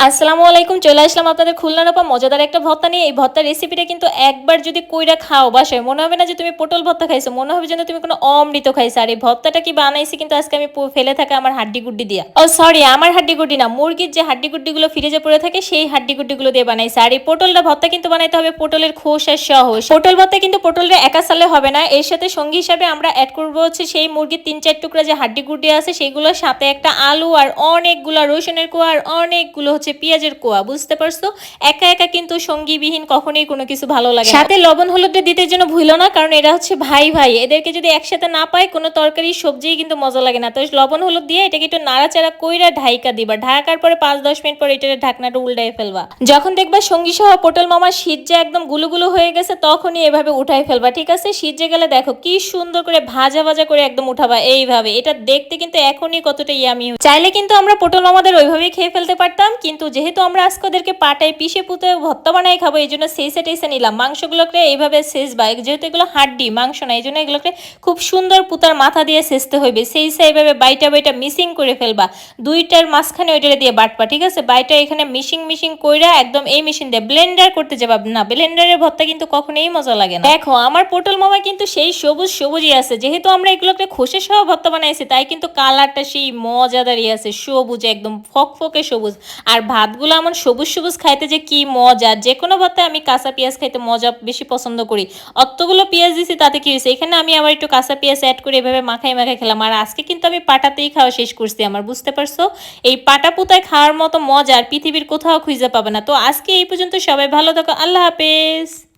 আসসালামু আলাইকুম, চলে আসলাম আপনাদের খুলনার আপা মজাদার একটা ভর্তা নিয়ে। এই ভর্তার রেসিপিটা কিন্তু একবার যদি কইরা খাও বাসায়, মনে হবে না যে তুমি পটল ভর্তা খাইছো, মনে হবে যেন তুমি কোনো অমৃত খাইছো। আর এই ভর্তাটা কি বানাইছি কিন্তু আজকে আমি ফেলে থাকা আমার হাড্ডি গুড্ডি দিয়া, ও সরি, আমার হাড্ডি গুড্ডি না, মুরগির যে হাড্ডি গুড্ডি গুলো ফ্রিজে পড়ে থাকে সেই হাড্ডি গুড্ডি গুলো দিয়ে বানাইছে। আর এই পটলটা ভর্তা কিন্তু বানাইতে হবে পটলের খোসা সহ। পটল ভর্তা কিন্তু পটলটা একা সালে হবে না, এর সাথে সঙ্গী হিসাবে আমরা অ্যাড করবো হচ্ছে সেই মুরগির 3-4 টুকরা যে হাড্ডি গুড্ডি আছে সেগুলোর সাথে একটা আলু আর অনেকগুলো রসুনের কোয়া আর অনেকগুলো হচ্ছে পেঁয়াজের কোয়া। বুঝতে পারছো? একা একা কিন্তু সঙ্গীবিহীন কখনোই কোনো কিছু ভালো লাগে না। সাথে লবণ হলুদটা দিতে যেন ভুলো না, কারণ এরা হচ্ছে ভাই ভাই, এদেরকে যদি একসাথে না পায় কোনো তরকারি সবজি কিন্তু মজা লাগে না। তো লবণ হলুদ দিয়ে এটাকে একটু নাড়াচাড়া কইরা ঢাইকা দিবা, ঢাকার পরে 5-10 মিনিট পরে এটা ঢাকনাটা উল্টাই ফেলবা। যখন দেখবা সঙ্গী সহ পটল মামা সিজ্জা একদম গুলুগুলো হয়ে গেছে তখনই এভাবে উঠাই ফেলবা, ঠিক আছে? সিজ্জে গেলে দেখো কি সুন্দর করে ভাজা ভাজা করে একদম উঠাবা এইভাবে। এটা দেখতে কিন্তু এখনই কতটা ইয়ামি। চাইলে কিন্তু আমরা পটল মামাদের ওইভাবেই খেয়ে ফেলতে পারতাম, কিন্তু যেহেতু আমরা আজকে ওদেরকে পাটায় পিষে পুঁতে ভর্তা বানাই খাবো, এই জন্য সেসে টেসে নিলাম। মাংসগুলোকে এইভাবে সেচবা, যেহেতু এগুলো হাড্ডি মাংস না, এই জন্য এগুলোকে খুব সুন্দর পুতার মাথা দিয়ে সেচতে হইবে। সেই এইভাবে বাইটা বাইটা মিসিং করে ফেলবা, দুইটার মাঝখানে ওইটা দিয়ে বাটবা, ঠিক আছে? বাইটা এখানে মিশিং কইরা একদম এই মেশিন দিয়ে ব্লেন্ডার করতে যাবা না, ব্লেন্ডারের ভর্তা কিন্তু কখনোই মজা লাগে না। দেখো আমার পটল মামা কিন্তু সেই সবুজ সবুজই আছে, যেহেতু আমরা এগুলোকে খোসা সহ ভর্তা বানাইছি তাই কিন্তু কালারটা সেই মজাদারই আছে, সবুজ একদম ফকফকে সবুজ। আর ভাতগুলো আমার সবুজ সবুজ খাইতে যে কি মজা। যে কোনো ভর্তায় আমি কাঁচা পেঁয়াজ খাইতে মজা বেশি পছন্দ করি। অতগুলো পেঁয়াজ দিছি তাতে কি হয়েছে, এখানে আমি আবার একটু কাঁচা পেঁয়াজ অ্যাড করে এভাবে মাখাই মাখাই খেলাম। আর আজকে কিন্তু আমি পাটাতেই খাওয়া শেষ করছি আমার, বুঝতে পারছো? এই পাটা পুতায় খাওয়ার মতো মজা আর পৃথিবীর কোথাও খুঁজে পাবে না। তো আজকে এই পর্যন্ত, সবাই ভালো থাকো, আল্লাহ হাফেজ।